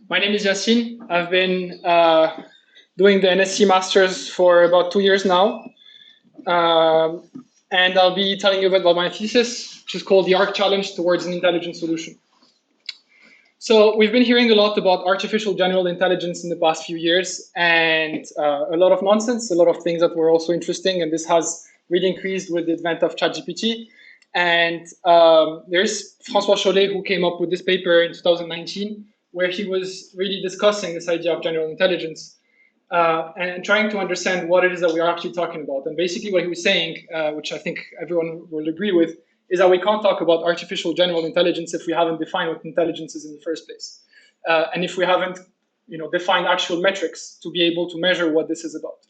My name is Yassine. I've been doing the NSC Masters for about 2 years now. Um, and I'll be telling you a bit about my thesis, which is called the ARC Challenge Towards an Intelligent Solution. So we've been hearing a lot about artificial general intelligence in the past few years, and a lot of nonsense, a lot of things that were also interesting, and this has really increased with the advent of ChatGPT. And there's François Chollet who came up with this paper in 2019, where he was really discussing this idea of general intelligence and trying to understand what it is that we are actually talking about. And basically what he was saying, which I think everyone will agree with, is that we can't talk about artificial general intelligence if we haven't defined what intelligence is in the first place. And if we haven't defined actual metrics to be able to measure what this is about.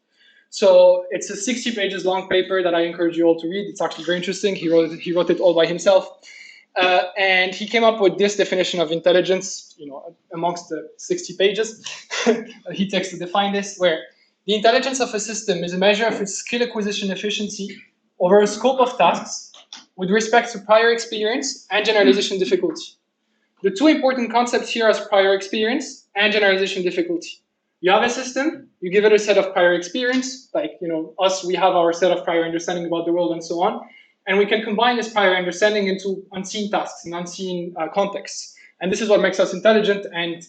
So it's a 60 pages long paper that I encourage you all to read. It's actually very interesting. He wrote it all by himself. And he came up with this definition of intelligence, amongst the 60 pages he takes to define this, where the intelligence of a system is a measure of its skill acquisition efficiency over a scope of tasks with respect to prior experience and generalization difficulty. The two important concepts here are prior experience and generalization difficulty. You have a system, you give it a set of prior experience, like us, we have our set of prior understanding about the world and so on. And we can combine this prior understanding into unseen tasks and unseen contexts. And this is what makes us intelligent and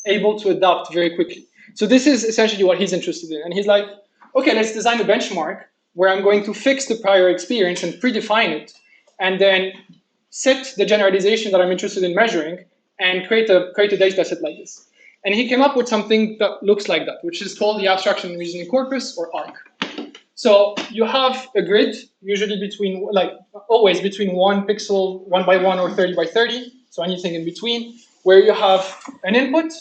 able to adapt very quickly. So this is essentially what he's interested in. And he's like, okay, let's design a benchmark where I'm going to fix the prior experience and predefine it, and then set the generalization that I'm interested in measuring and create a data set like this. And he came up with something that looks like that, which is called the abstraction reasoning corpus, or ARC. So you have a grid, usually always between 1 pixel, 1 by 1 or 30 by 30, so anything in between, where you have an input,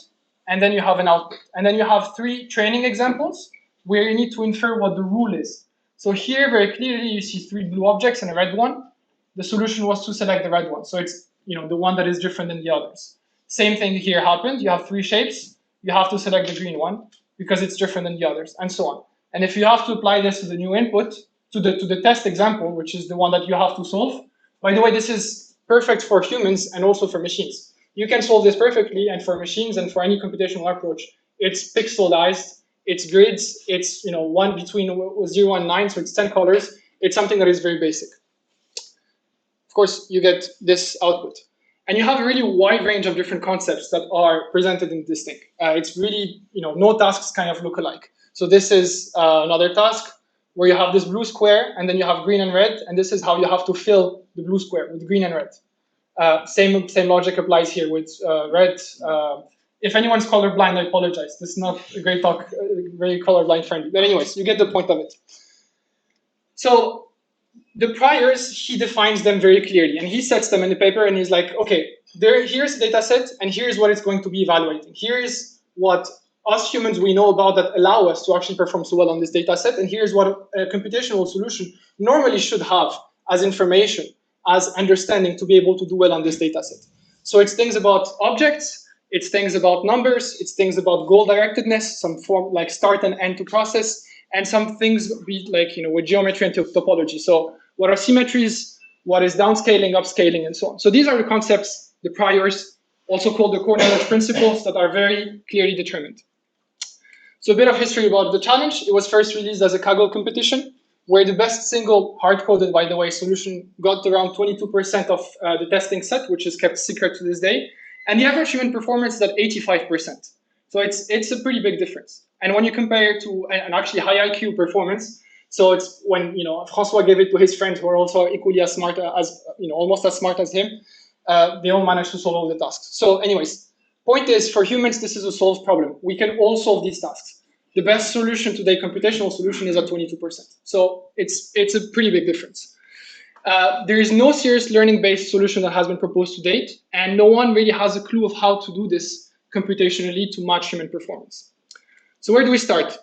and then you have an output. And then you have 3 training examples where you need to infer what the rule is. So here, very clearly, you see 3 blue objects and a red one. The solution was to select the red one. So it's the one that is different than the others. Same thing here happened. You have 3 shapes. You have to select the green one because it's different than the others, and so on. And if you have to apply this to the new input, to the test example, which is the one that you have to solve, by the way, this is perfect for humans and also for machines. You can solve this perfectly, and for machines and for any computational approach, it's pixelized, it's grids, it's one between 0 and 9, so it's 10 colors. It's something that is very basic. Of course, you get this output. And you have a really wide range of different concepts that are presented in this thing. It's really, no tasks kind of look alike. So this is another task where you have this blue square, and then you have green and red, and this is how you have to fill the blue square with green and red. Same logic applies here with red. If anyone's colorblind, I apologize. This is not a great talk, very colorblind friendly. But anyways, you get the point of it. So the priors, he defines them very clearly, and he sets them in the paper, and he's like, okay, here's the data set, and here's what it's going to be evaluating. Here is what us humans we know about that allow us to actually perform so well on this data set, and here's what a computational solution normally should have as information, as understanding to be able to do well on this data set. So it's things about objects, it's things about numbers, it's things about goal-directedness, some form like start and end to process, and some things with geometry and topology. So what are symmetries, what is downscaling, upscaling, and so on. So these are the concepts, the priors, also called the core knowledge principles, that are very clearly determined. So a bit of history about the challenge. It was first released as a Kaggle competition, where the best single hard-coded, by the way, solution got around 22% of the testing set, which is kept secret to this day. And the average human performance is at 85%. So it's a pretty big difference. And when you compare it to an actually high IQ performance, so it's when François gave it to his friends who are also equally as smart as, almost as smart as him, they all managed to solve all the tasks. So anyways, point is, for humans, this is a solved problem. We can all solve these tasks. The best solution today, computational solution, is at 22%. So it's a pretty big difference. There is no serious learning-based solution that has been proposed to date, and no one really has a clue of how to do this computationally to match human performance. So where do we start?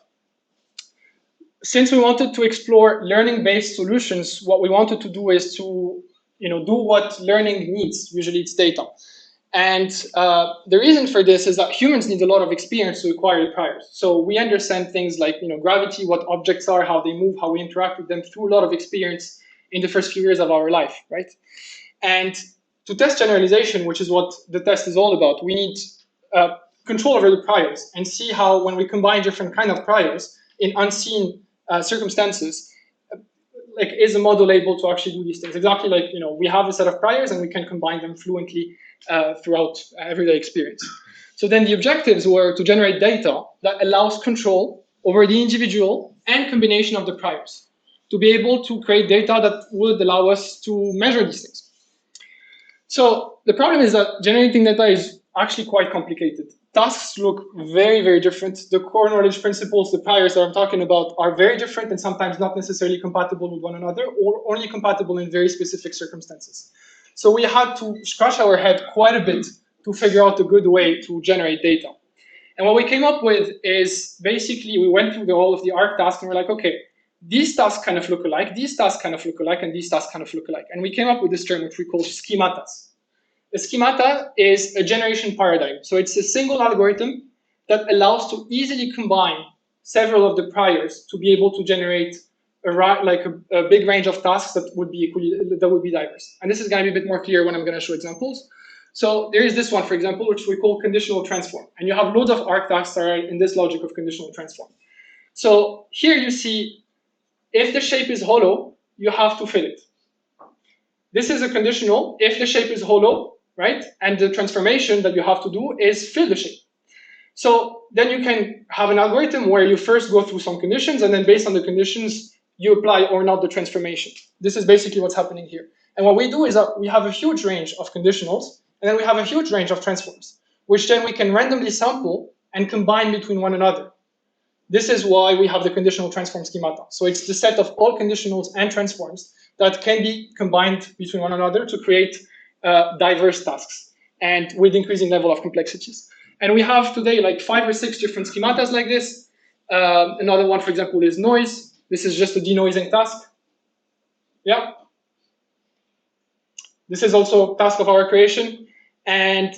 Since we wanted to explore learning-based solutions, what we wanted to do is to do what learning needs. Usually it's data. And the reason for this is that humans need a lot of experience to acquire priors. So we understand things like gravity, what objects are, how they move, how we interact with them through a lot of experience in the first few years of our life, right? And to test generalization, which is what the test is all about, we need control over the priors and see how when we combine different kind of priors in unseen circumstances, like is a model able to actually do these things? Exactly like, we have a set of priors and we can combine them fluently throughout everyday experience. So then the objectives were to generate data that allows control over the individual and combination of the priors, to be able to create data that would allow us to measure these things. So the problem is that generating data is actually quite complicated. Tasks look very, very different. The core knowledge principles, the priors that I'm talking about, are very different and sometimes not necessarily compatible with one another, or only compatible in very specific circumstances. So we had to scratch our head quite a bit to figure out a good way to generate data. And what we came up with is basically we went through all of the ARC tasks and we're like, okay, these tasks kind of look alike, these tasks kind of look alike, and these tasks kind of look alike. And we came up with this term which we call schematas. A schemata is a generation paradigm. So it's a single algorithm that allows to easily combine several of the priors to be able to generate a big range of tasks that would be diverse. And this is going to be a bit more clear when I'm going to show examples. So there is this one, for example, which we call conditional transform. And you have loads of ARC tasks that are in this logic of conditional transform. So here you see, if the shape is hollow, you have to fill it. This is a conditional. If the shape is hollow, right, and the transformation that you have to do is fill the shape. So then you can have an algorithm where you first go through some conditions, and then based on the conditions, you apply or not the transformation. This is basically what's happening here. And what we do is that we have a huge range of conditionals, and then we have a huge range of transforms, which then we can randomly sample and combine between one another. This is why we have the conditional transform schemata. So it's the set of all conditionals and transforms that can be combined between one another to create diverse tasks and with increasing level of complexities. And we have today like 5 or 6 different schematas like this. Another one, for example, is noise. This is just a denoising task. Yeah. This is also a task of our creation. And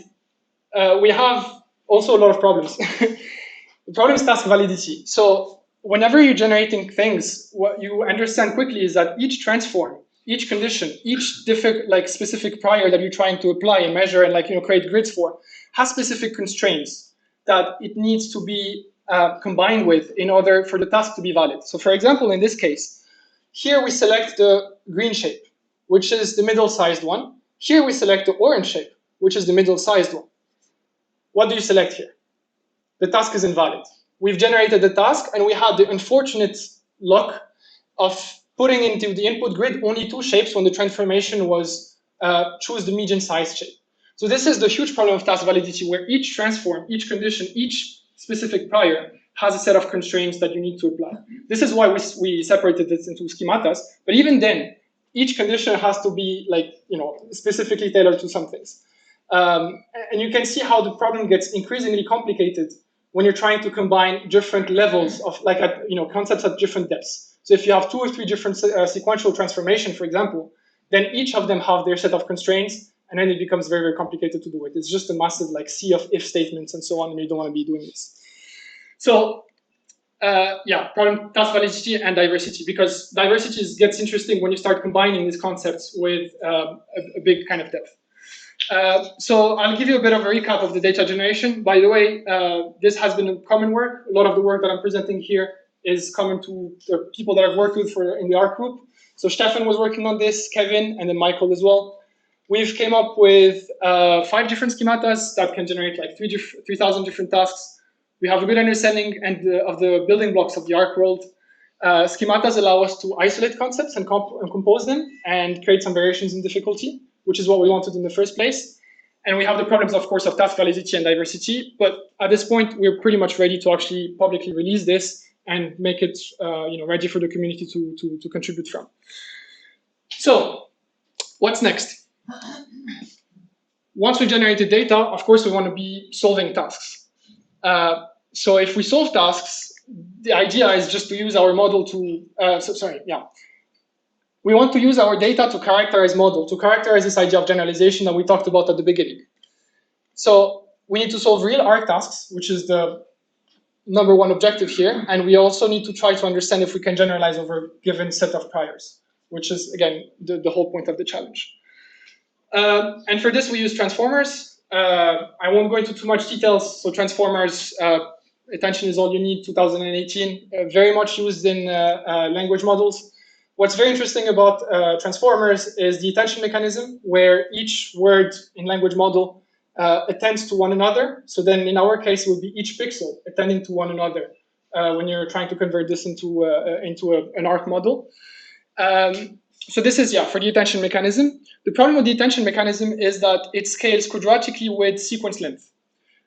we have also a lot of problems. The problem is task validity. So whenever you're generating things, what you understand quickly is that each transform, each condition, each specific prior that you're trying to apply and measure and create grids for, has specific constraints that it needs to be combined with in order for the task to be valid. So for example, in this case, here we select the green shape, which is the middle-sized one. Here we select the orange shape, which is the middle-sized one. What do you select here? The task is invalid. We've generated the task, and we had the unfortunate luck of putting into the input grid only 2 shapes when the transformation was choose the median-sized shape. So this is the huge problem of task validity, where each transform, each condition, each specific prior has a set of constraints that you need to apply. This is why we separated this into schematas. But even then, each condition has to be specifically tailored to some things. And you can see how the problem gets increasingly complicated when you're trying to combine different levels of concepts at different depths. So if you have 2 or 3 different sequential transformation, for example, then each of them have their set of constraints, and then it becomes very, very complicated to do it. It's just a massive sea of if statements and so on, and you don't want to be doing this. So problem, task validity and diversity, because diversity gets interesting when you start combining these concepts with a big kind of depth. So I'll give you a bit of a recap of the data generation. By the way, this has been a common work. A lot of the work that I'm presenting here is common to the people that I've worked with in the ARC group. So Stefan was working on this, Kevin, and then Michael as well. We've came up with 5 different schematas that can generate 3,000 different tasks. We have a good understanding of the building blocks of the ARC world. Schematas allow us to isolate concepts and compose them and create some variations in difficulty, which is what we wanted in the first place. And we have the problems, of course, of task validity and diversity. But at this point, we're pretty much ready to actually publicly release this and make it ready for the community to contribute from. So what's next? Once we generated data, of course, we want to be solving tasks. So if we solve tasks, the idea is just to use our model to, we want to use our data to characterize model, to characterize this idea of generalization that we talked about at the beginning. So we need to solve real ARC tasks, which is the #1 objective here. And we also need to try to understand if we can generalize over a given set of priors, which is, again, the whole point of the challenge. And for this, we use transformers. I won't go into too much details. So transformers, attention is all you need, 2018, very much used in language models. What's very interesting about transformers is the attention mechanism, where each word in language model attends to one another. So then in our case, it would be each pixel attending to one another when you're trying to convert this into an ARC model. So this is, for the attention mechanism. The problem with the attention mechanism is that it scales quadratically with sequence length.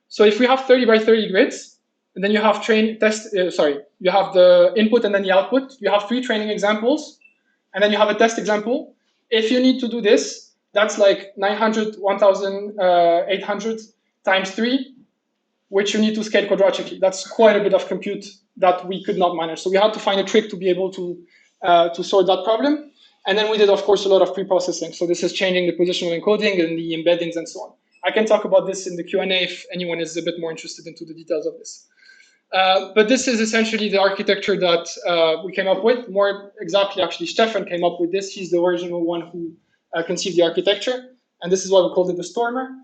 So if we have 30 by 30 grids, and then you have you have the input and then the output, you have 3 training examples, and then you have a test example. If you need to do this, that's like 900, 1,800 times 3, which you need to scale quadratically. That's quite a bit of compute that we could not manage. So we had to find a trick to be able to sort that problem. And then we did, of course, a lot of pre-processing. So this is changing the positional encoding and the embeddings and so on. I can talk about this in the Q&A if anyone is a bit more interested into the details of this. But this is essentially the architecture that we came up with. More exactly, actually, Stefan came up with this. He's the original one who conceived the architecture. And this is why we called it the Stormer.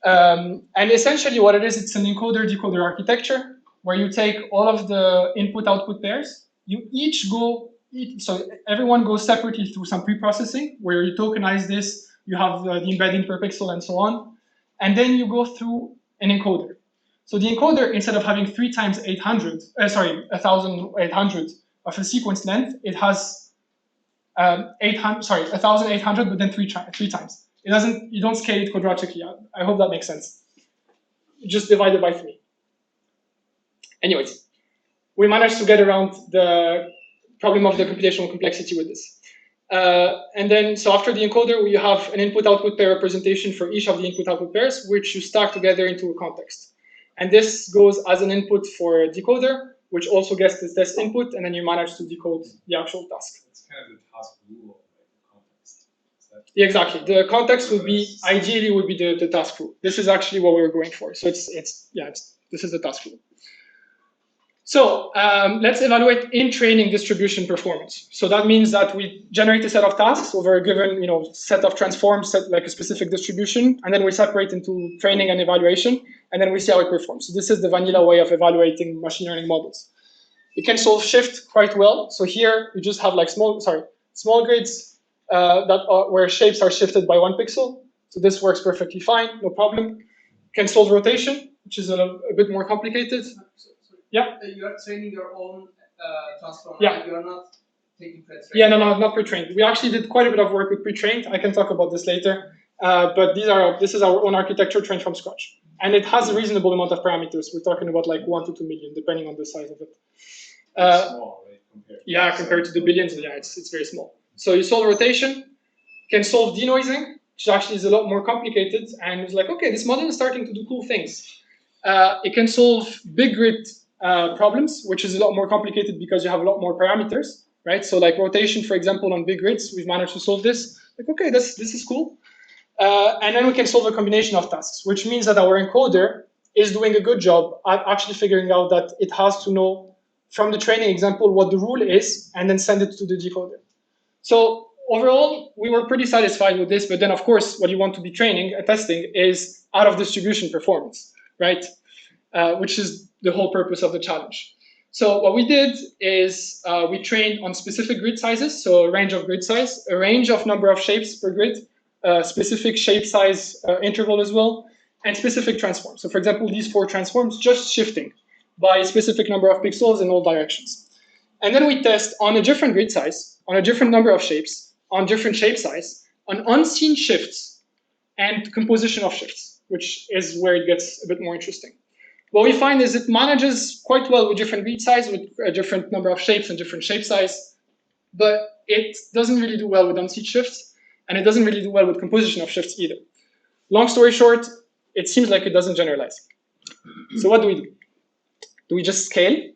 And essentially what it is, it's an encoder-decoder architecture where you take all of the input-output pairs. You each go, so everyone goes separately through some pre-processing where you tokenize this, you have the embedding per pixel and so on. And then you go through an encoder. So the encoder, instead of having 3 times 1,800 of a sequence length, it has 1,800, but then three times. It doesn't. You don't scale it quadratically. I hope that makes sense. You just divide it by 3. Anyways, we managed to get around the problem of the computational complexity with this. And then, so after the encoder, we have an input-output pair representation for each of the input-output pairs, which you stack together into a context. And this goes as an input for a decoder, which also gets this test input, and then you manage to decode the actual task. It's kind of the task rule of the context. Yeah, exactly. The context would be, ideally, would be the task rule. This is actually what we were going for. So this is the task rule. So let's evaluate in-training distribution performance. So that means that we generate a set of tasks over a given set of transforms, set like a specific distribution, and then we separate into training and evaluation, and then we see how it performs. So this is the vanilla way of evaluating machine learning models. It can solve shift quite well. So here you just have like small grids where shapes are shifted by 1 pixel. So this works perfectly fine, no problem. Can solve rotation, which is a bit more complicated. Yeah. You are training your own transformer. Yeah. You are not taking pre-trained. Yeah, no, not pre-trained. We actually did quite a bit of work with pre-trained. I can talk about this later. But this is our own architecture trained from scratch. And it has a reasonable amount of parameters. We're talking about like 1 to 2 million, depending on the size of it. Small, right? Compared to the billions, it's very small. So you solve rotation, can solve denoising, which actually is a lot more complicated. And it's like, okay, this model is starting to do cool things. It can solve big grid problems, which is a lot more complicated because you have a lot more parameters, right? So like rotation, for example, on big grids, we've managed to solve this. Like, okay, this is cool. And then we can solve a combination of tasks, which means that our encoder is doing a good job at actually figuring out that it has to know from the training example what the rule is and then send it to the decoder. So overall, we were pretty satisfied with this. But then, of course, what you want to be testing is out of distribution performance, right? Which is the whole purpose of the challenge. So what we did is we trained on specific grid sizes, so a range of grid size, a range of number of shapes per grid, specific shape size interval as well, and specific transforms. So for example, these 4 transforms just shifting by a specific number of pixels in all directions. And then we test on a different grid size, on a different number of shapes, on different shape size, on unseen shifts, and composition of shifts, which is where it gets a bit more interesting. What we find is it manages quite well with different grid size, with a different number of shapes and different shape size, but it doesn't really do well with unseen shifts, and it doesn't really do well with composition of shifts either. Long story short, it seems like it doesn't generalize. So what do? Do we just scale?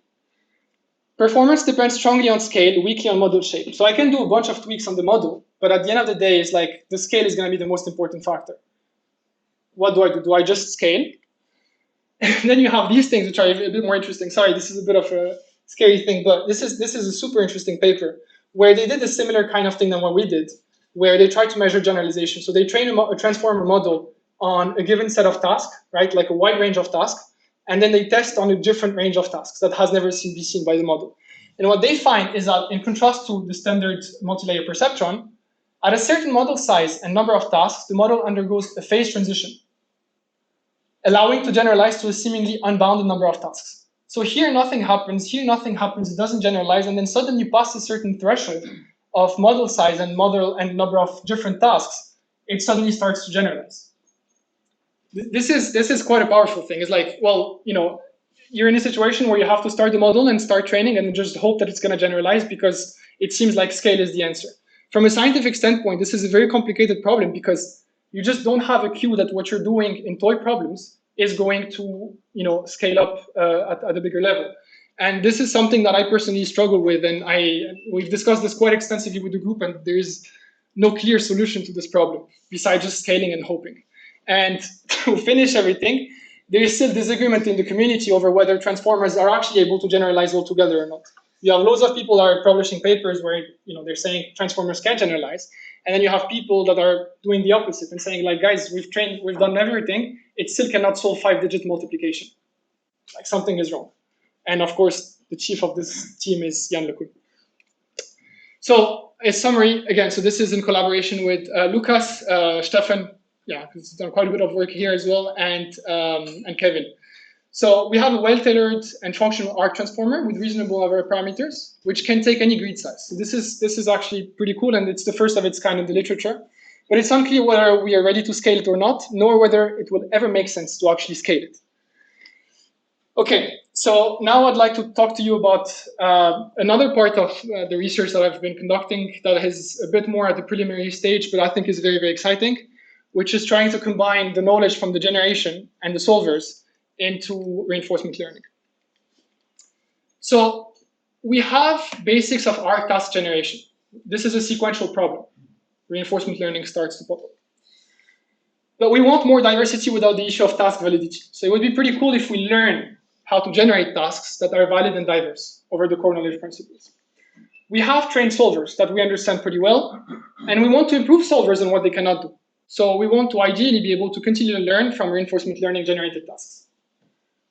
Performance depends strongly on scale, weakly on model shape. So I can do a bunch of tweaks on the model, but at the end of the day, it's like the scale is going to be the most important factor. What do I do? Do I just scale? And then you have these things which are a bit more interesting. Sorry, this is a bit of a scary thing, but this is a super interesting paper where they did a similar kind of thing than what we did, where they tried to measure generalization. So they train a transformer model on a given set of tasks, right? Like a wide range of tasks, and then they test on a different range of tasks that has never been seen by the model. And what they find is that in contrast to the standard multi-layer perceptron, at a certain model size and number of tasks, the model undergoes a phase transition, allowing to generalize to a seemingly unbounded number of tasks. So here nothing happens, here nothing happens, it doesn't generalize, and then suddenly you pass a certain threshold of model size and model and number of different tasks, it suddenly starts to generalize. This is quite a powerful thing. It's like, well, you're in a situation where you have to start the model and start training and just hope that it's going to generalize because it seems like scale is the answer. From a scientific standpoint, this is a very complicated problem because you just don't have a cue that what you're doing in toy problems is going to scale up at a bigger level. And this is something that I personally struggle with, and we've discussed this quite extensively with the group, and there is no clear solution to this problem besides just scaling and hoping. And to finish everything, there is still disagreement in the community over whether transformers are actually able to generalize altogether or not. You have loads of people that are publishing papers where they're saying transformers can generalize, and then you have people that are doing the opposite and saying, like, guys, we've done everything, it still cannot solve 5-digit multiplication. Like, something is wrong. And of course, the chief of this team is Jan LeCun. So, a summary again. So this is in collaboration with Lucas, Stefan. Yeah, he's done quite a bit of work here as well, and Kevin. So we have a well-tailored and functional arc transformer with reasonable other parameters, which can take any grid size. So this is actually pretty cool, and it's the first of its kind in the literature. But it's unclear whether we are ready to scale it or not, nor whether it will ever make sense to actually scale it. Okay, so now I'd like to talk to you about another part of the research that I've been conducting that is a bit more at the preliminary stage, but I think is very, very exciting, which is trying to combine the knowledge from the generation and the solvers into reinforcement learning. So we have basics of arc task generation. This is a sequential problem. Reinforcement learning starts to pop up. But we want more diversity without the issue of task validity. So it would be pretty cool if we learn how to generate tasks that are valid and diverse over the core knowledge principles. We have trained solvers that we understand pretty well, and we want to improve solvers on what they cannot do. So we want to ideally be able to continue to learn from reinforcement learning generated tasks.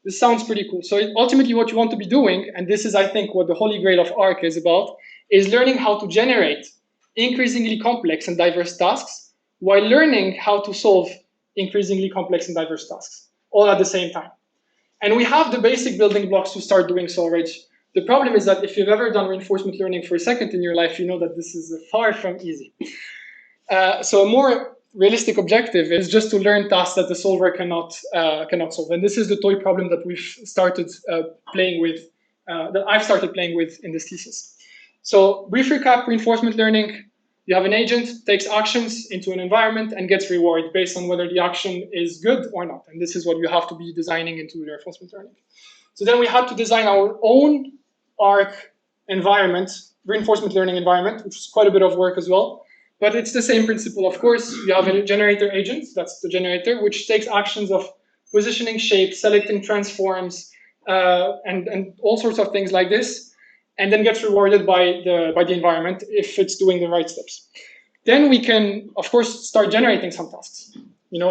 This sounds pretty cool. So ultimately what you want to be doing, and this is I think what the holy grail of ARC is about, is learning how to generate increasingly complex and diverse tasks while learning how to solve increasingly complex and diverse tasks, all at the same time. And we have the basic building blocks to start doing so already. The problem is that if you've ever done reinforcement learning for a second in your life, you know that this is far from easy. So a more realistic objective is just to learn tasks that the solver cannot solve. And this is the toy problem that we've started playing with, that I've started playing with in this thesis. So brief recap, reinforcement learning. You have an agent, takes actions into an environment and gets rewarded based on whether the action is good or not. And this is what you have to be designing into reinforcement learning. So then we had to design our own ARC environment, reinforcement learning environment, which is quite a bit of work as well. But it's the same principle. Of course, you have a generator agent, that's the generator, which takes actions of positioning shapes, selecting transforms, and all sorts of things like this, and then gets rewarded by the environment if it's doing the right steps. Then we can, of course, start generating some tasks.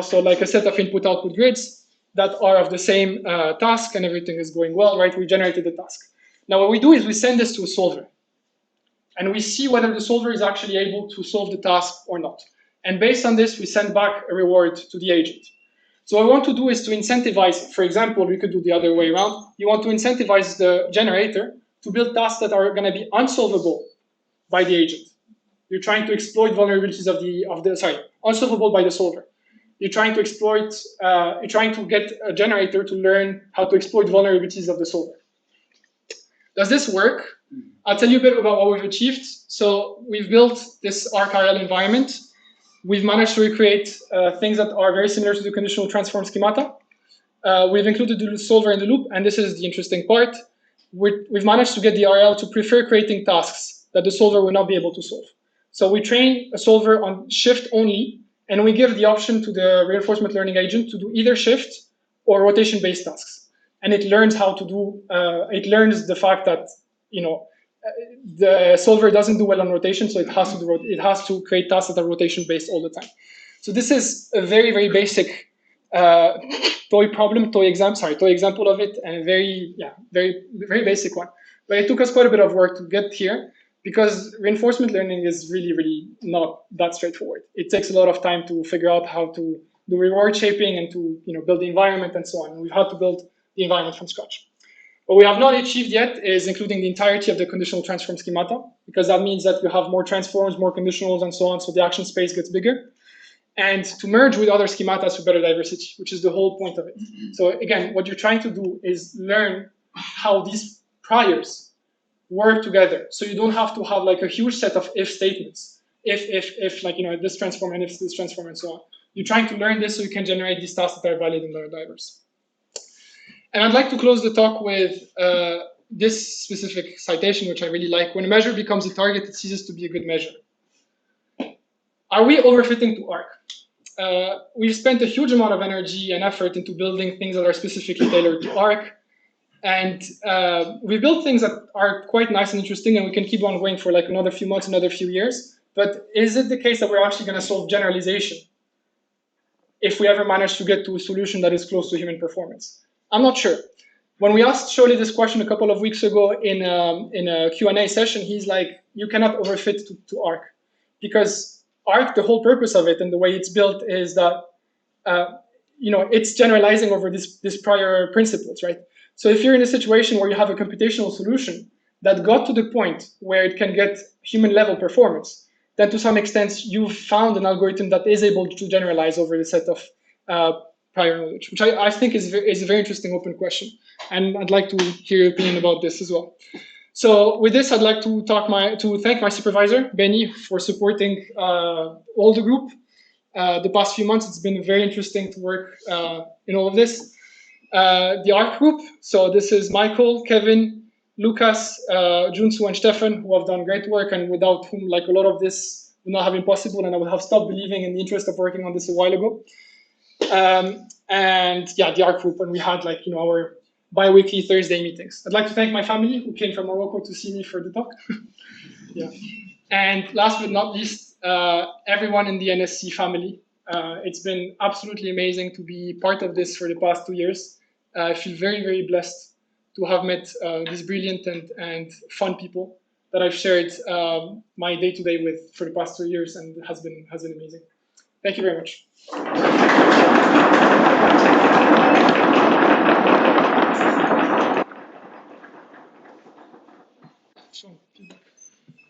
So like a set of input-output grids that are of the same task and everything is going well, right? We generated the task. Now what we do is we send this to a solver. And we see whether the solver is actually able to solve the task or not. And based on this, we send back a reward to the agent. So what we want to do is to incentivize, for example, we could do the other way around. You want to incentivize the generator to build tasks that are going to be unsolvable by the agent. You're trying to exploit vulnerabilities unsolvable by the solver. You're trying to exploit, you're trying to get a generator to learn how to exploit vulnerabilities of the solver. Does this work? I'll tell you a bit about what we've achieved. So we've built this ArcRL environment. We've managed to recreate things that are very similar to the conditional transform schemata. We've included the solver in the loop, and this is the interesting part. We've managed to get the RL to prefer creating tasks that the solver will not be able to solve. So we train a solver on shift only, and we give the option to the reinforcement learning agent to do either shift or rotation-based tasks. And it learns how to do, it learns the fact that, the solver doesn't do well on rotation, so it has to create tasks that are rotation-based all the time. So this is a very, very basic toy example of it, and a very basic one. But it took us quite a bit of work to get here because reinforcement learning is really, really not that straightforward. It takes a lot of time to figure out how to do reward shaping and to build the environment and so on. And we've had to build the environment from scratch. What we have not achieved yet is including the entirety of the conditional transform schemata, because that means that you have more transforms, more conditionals, and so on, so the action space gets bigger. And to merge with other schemata for better diversity, which is the whole point of it. So again, what you're trying to do is learn how these priors work together. So you don't have to have like a huge set of if statements. If like, this transform and if this transform and so on. You're trying to learn this so you can generate these tasks that are valid and that are diverse. And I'd like to close the talk with this specific citation, which I really like. When a measure becomes a target, it ceases to be a good measure. Are we overfitting to ARC? We've spent a huge amount of energy and effort into building things that are specifically tailored to ARC. And we built things that are quite nice and interesting, and we can keep on going for like another few months, another few years. But is it the case that we're actually going to solve generalization if we ever manage to get to a solution that is close to human performance? I'm not sure. When we asked Shirley this question a couple of weeks ago in a Q&A session, he's like, you cannot overfit to ARC. Because ARC, the whole purpose of it and the way it's built is that it's generalizing over these prior principles, right? So if you're in a situation where you have a computational solution that got to the point where it can get human level performance, then to some extent you've found an algorithm that is able to generalize over the set of prior knowledge, which I think is a very interesting open question. And I'd like to hear your opinion about this as well. So with this, I'd like to thank my supervisor, Benny, for supporting all the group. The past few months, it's been very interesting to work in all of this. The ARC group, so this is Michael, Kevin, Lucas, Junsu, and Stefan, who have done great work, and without whom like a lot of this would not have been possible, and I would have stopped believing in the interest of working on this a while ago. And yeah, the ARC group, and we had like our bi-weekly Thursday meetings. I'd like to thank my family who came from Morocco to see me for the talk. Yeah. And last but not least, everyone in the NSC family. It's been absolutely amazing to be part of this for the past 2 years. I feel very, very blessed to have met these brilliant and fun people that I've shared my day-to-day with for the past 2 years, and has been amazing. Thank you very much.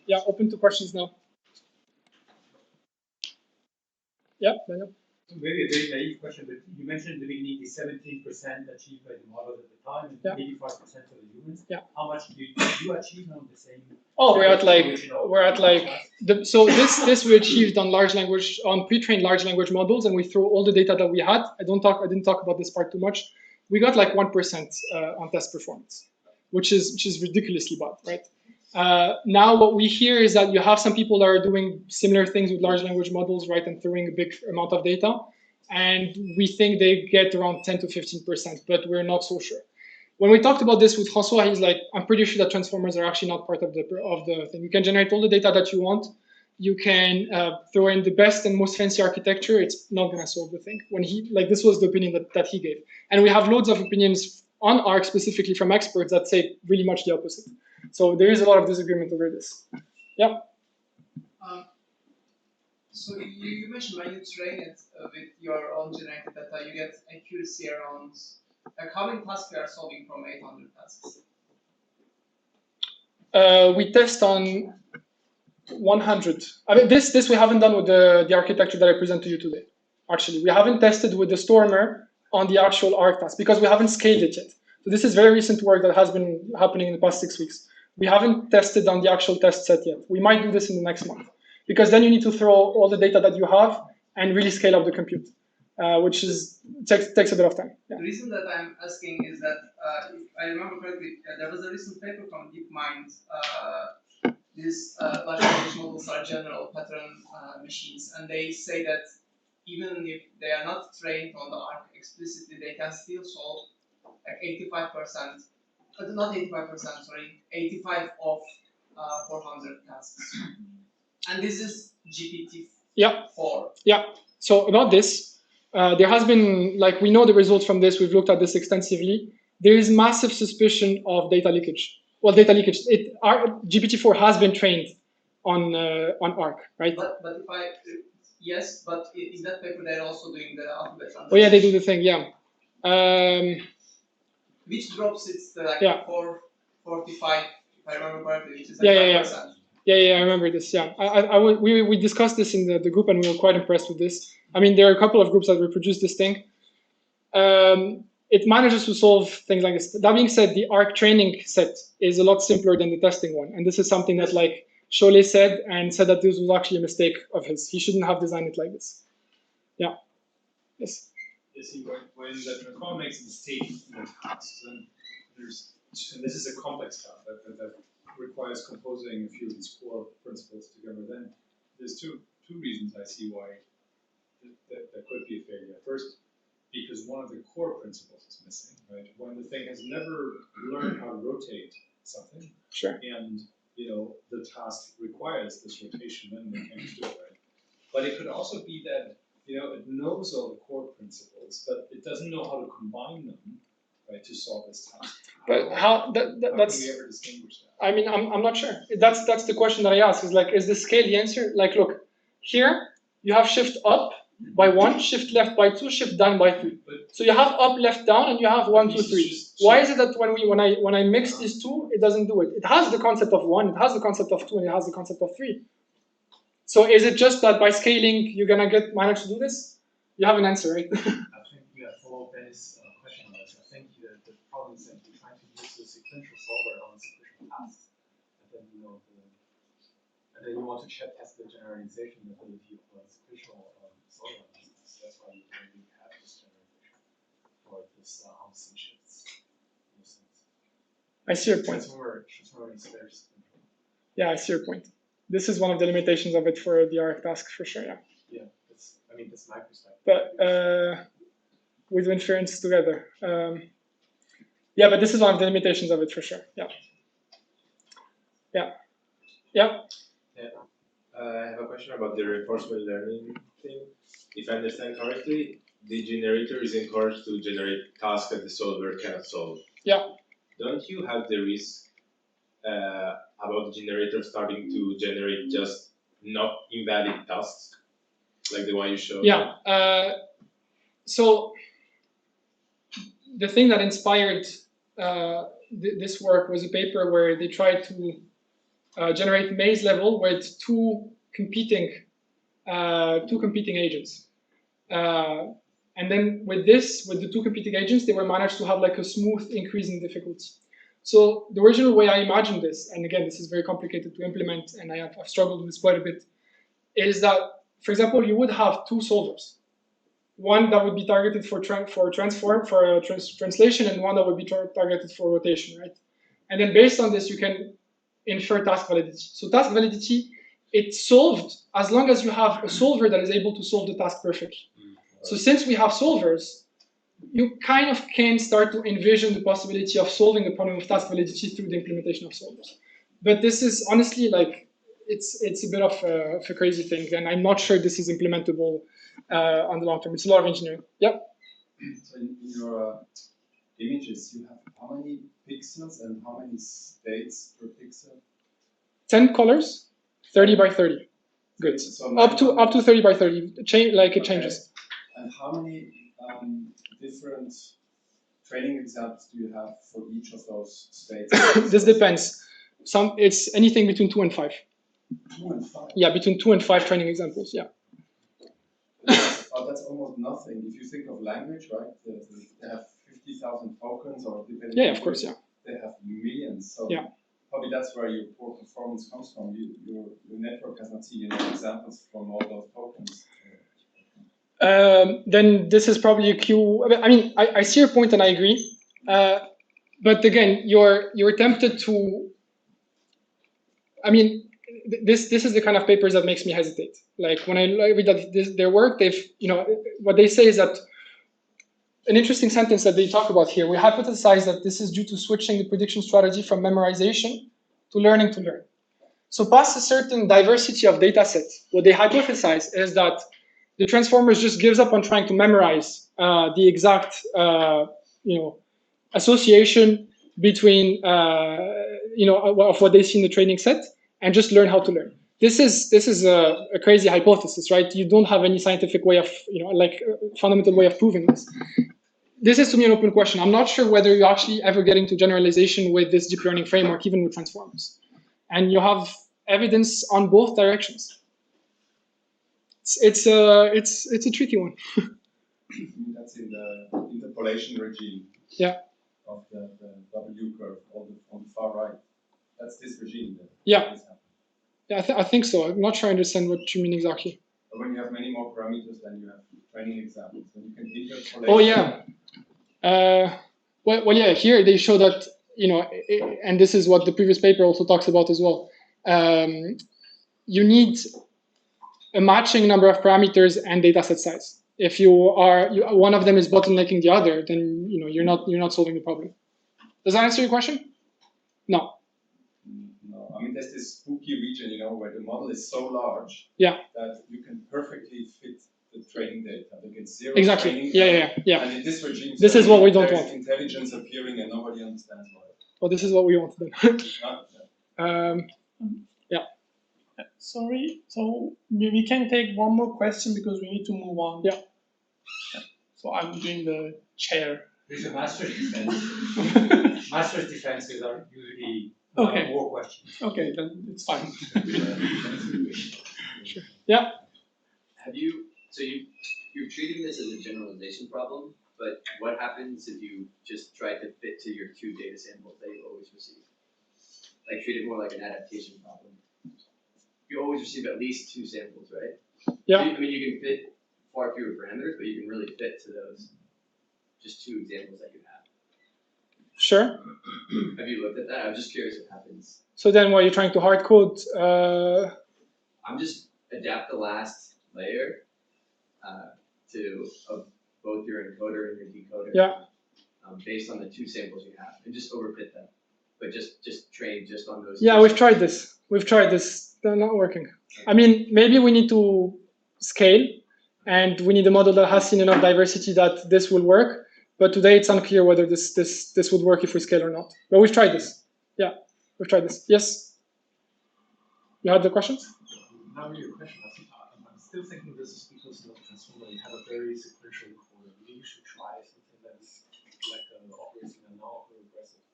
Yeah, open to questions now. Yeah, Daniel. Maybe a very naive question, but you mentioned in the beginning the 17% achieved by the model at the time and 85% for the humans. Yeah. How much did you achieve on the same? Oh, so this we achieved on pre-trained large language models, and we threw all the data that we had. I didn't talk about this part too much. We got like 1% on test performance, which is ridiculously bad, right? Now what we hear is that you have some people that are doing similar things with large language models, right, and throwing a big amount of data, and we think they get around 10 to 15%, but we're not so sure. When we talked about this with François, he's like, I'm pretty sure that transformers are actually not part of the thing. You can generate all the data that you want. You can throw in the best and most fancy architecture. It's not going to solve the thing. This was the opinion that he gave. And we have loads of opinions on ARC specifically from experts that say really much the opposite. So there is a lot of disagreement over this. Yeah. So you mentioned when you train it with your own generated data, you get accuracy around, like how many tasks we are solving from 800 tasks? We test on 100. I mean, this we haven't done with the architecture that I present to you today. Actually, we haven't tested with the Stormer on the actual ARC task because we haven't scaled it yet. So this is very recent work that has been happening in the past 6 weeks. We haven't tested on the actual test set yet. We might do this in the next month, because then you need to throw all the data that you have and really scale up the compute, which takes a bit of time. Yeah. The reason that I'm asking is that, if I remember correctly, there was a recent paper from DeepMind. These large language models are general pattern machines, and they say that even if they are not trained on the ARC explicitly, they can still solve like 85%. Not 85%, sorry, 85 of 400 tasks. And this is GPT-4. Yeah. So about this, there has been, like, we know the results from this. We've looked at this extensively. There is massive suspicion of data leakage. Well, data leakage. GPT-4 has been trained on ARC, right? But if I yes, but in that paper they're also doing the alphabet translation. Oh yeah, they do the thing. Yeah. Which drops it's like Yeah. 445, if I remember correctly, which is Yeah, like yeah, 5%. Yeah, I remember this. Yeah, we discussed this in the group, and we were quite impressed with this. I mean, there are a couple of groups that reproduce this thing. It manages to solve things like this. That being said, the ARC training set is a lot simpler than the testing one, and this is something that, like, Cholet said, and said that this was actually a mistake of his. He shouldn't have designed it like this. Yeah. Yes. When the transformer makes a mistake in the task, then and this is a complex task that requires composing a few of these core principles together. Then there's two reasons I see why that could be a failure. First, because one of the core principles is missing, right? When the thing has never learned how to rotate something, Sure. and the task requires this rotation, then they can't do it, right? But it could also be that it knows all the core principles, but it doesn't know how to combine them, right, to solve this task. But how that's. can we ever distinguish that? I mean, I'm not sure. That's the question that I ask. Is like, is the scale the answer? Like, look, here you have shift up by 1, shift left by 2, shift down by 3. So you have up, left, down, and you have 1, 2, 3. Why is it that when I mix these two, it doesn't do it? It has the concept of 1, it has the concept of 2, and it has the concept of 3. So is it just that by scaling you're gonna manage to do this? You have an answer, right? I think we have follow Ben's question on this. I think the problem is that you're trying to use the sequential solver on sequential tasks, and then and then you want to test the generalization ability of a sequential solver. That's why you really have this generalization for this Hamilton shifts. I see your point. Transformer is very sequential. Yeah, I see your point. This is one of the limitations of it for the ARC task, for sure. Yeah. Yeah, that's my perspective. But we do inference together. Yeah, but this is one of the limitations of it, for sure. Yeah. I have a question about the reinforcement learning thing. If I understand correctly, the generator is encouraged to generate tasks that the solver cannot solve. Yeah. Don't you have the risk about the generator starting to generate just not invalid tasks, like the one you showed? Yeah. So the thing that inspired this work was a paper where they tried to generate maze level with two competing agents. And then with the two competing agents, they were managed to have like a smooth increase in difficulty. So the original way I imagined this, and again, this is very complicated to implement, and I've struggled with this quite a bit, is that, for example, you would have two solvers. One that would be targeted for translation, and one that would be targeted for rotation, right? And then based on this, you can infer task validity. So task validity, it's solved as long as you have a solver that is able to solve the task perfectly. So since we have solvers, you kind of can start to envision the possibility of solving the problem of task validity through the implementation of solvers. But this is honestly like, it's a bit of a crazy thing, and I'm not sure this is implementable on the long term. It's a lot of engineering. Yep. So in your images, you have how many pixels and how many states per pixel? 10 colors, 30 by 30. Good. So up to 30 by 30. It changes. And how many different training examples do you have for each of those states? This depends. It's anything between 2 and 5. 2 and 5? Yeah, between 2 and 5 training examples, yeah. That's almost nothing. If you think of language, right? They have 50,000 tokens, or depending. Yeah, of course, yeah. They have millions. So yeah. Probably that's where your poor performance comes from. Your network has not seen any examples from all those tokens. Then this is probably a queue. I mean, I see your point and I agree. But again, you're tempted to. I mean, this is the kind of papers that makes me hesitate. Like when I read their work, what they say is that an interesting sentence that they talk about here. We hypothesize that this is due to switching the prediction strategy from memorization to learning to learn. So past a certain diversity of data sets, what they hypothesize is that the transformers just gives up on trying to memorize the exact association between of what they see in the training set, and just learn how to learn. This is a crazy hypothesis, right? You don't have any scientific way of fundamental way of proving this. This is to me an open question. I'm not sure whether you actually ever get into generalization with this deep learning framework, even with transformers. And you have evidence on both directions. It's a tricky one. That's in the interpolation regime. Yeah. Of the W curve on the far right. That's this regime. Yeah. Yeah, I think so. I'm not sure I understand what you mean exactly. But when you have many more parameters than you have training examples, then you can interpolate. Oh yeah. Well, yeah. Here they show that and this is what the previous paper also talks about as well. You need a matching number of parameters and dataset size. If one of them is bottlenecking the other, then you're not solving the problem. Does that answer your question? No. No, I mean there's this spooky region, where the model is so large that you can perfectly fit the training data. They get zero exactly. training. Yeah. And in this regime, this is what we don't want. Intelligence appearing and nobody understands why. Well, this is what we want then. Yeah. Sorry, so we can take one more question because we need to move on. Yeah. So I'm doing the chair. There's a master's defense. Master's defenses are usually more questions. Okay, then it's fine. Sure. Yeah. You're treating this as a generalization problem, but what happens if you just try to fit to your 2 data samples that you always receive? Like treat it more like an adaptation problem. You always receive at least 2 samples, right? Yeah. I mean, you can fit far fewer parameters, but you can really fit to those just 2 examples that you have. Sure. Have you looked at that? I was just curious what happens. So then what, you're trying to hard code? I'm just adapt the last layer to both your encoder and your decoder. Yeah. Based on the 2 samples you have, and just overfit them, but just train just on those. Yeah, we've tried this. They're not working. I mean, maybe we need to scale, and we need a model that has seen enough diversity that this will work. But today it's unclear whether this would work if we scale or not. But we've tried this. Yeah, we've tried this. Yes. You had the questions? Not really a question. I'm still thinking this is because the transformer you have a very sequential encoder. Maybe you should try something that is like operating a non-regressive,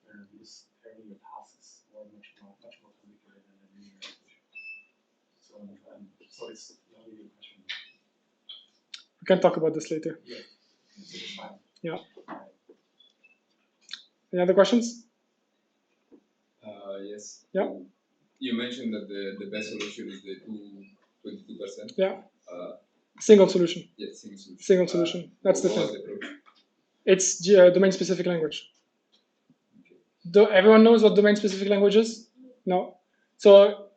where because pairing your tasks much more complicated than a linear approach. So it's not really a question. We can talk about this later. Yeah. It's fine. Yeah. Any other questions? Yes. Yeah. You mentioned that the best solution is the 22%. Yeah. Single solution. Yeah, single solution. Single solution. That's the what thing. was the approach? It's domain-specific language. Everyone knows what domain-specific language is? No. So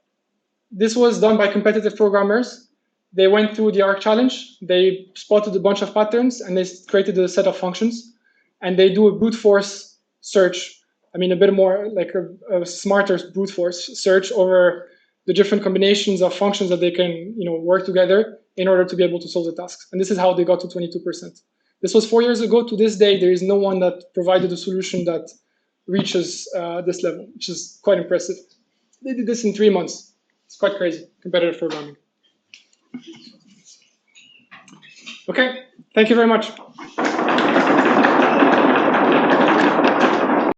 this was done by competitive programmers. They went through the ARC challenge. They spotted a bunch of patterns, and they created a set of functions. And they do a brute force search. I mean, a bit more like a smarter brute force search over the different combinations of functions that they can, work together in order to be able to solve the tasks. And this is how they got to 22%. This was 4 years ago. To this day, there is no one that provided a solution that reaches this level, which is quite impressive. They did this in 3 months. It's quite crazy, competitive programming. Okay, thank you very much.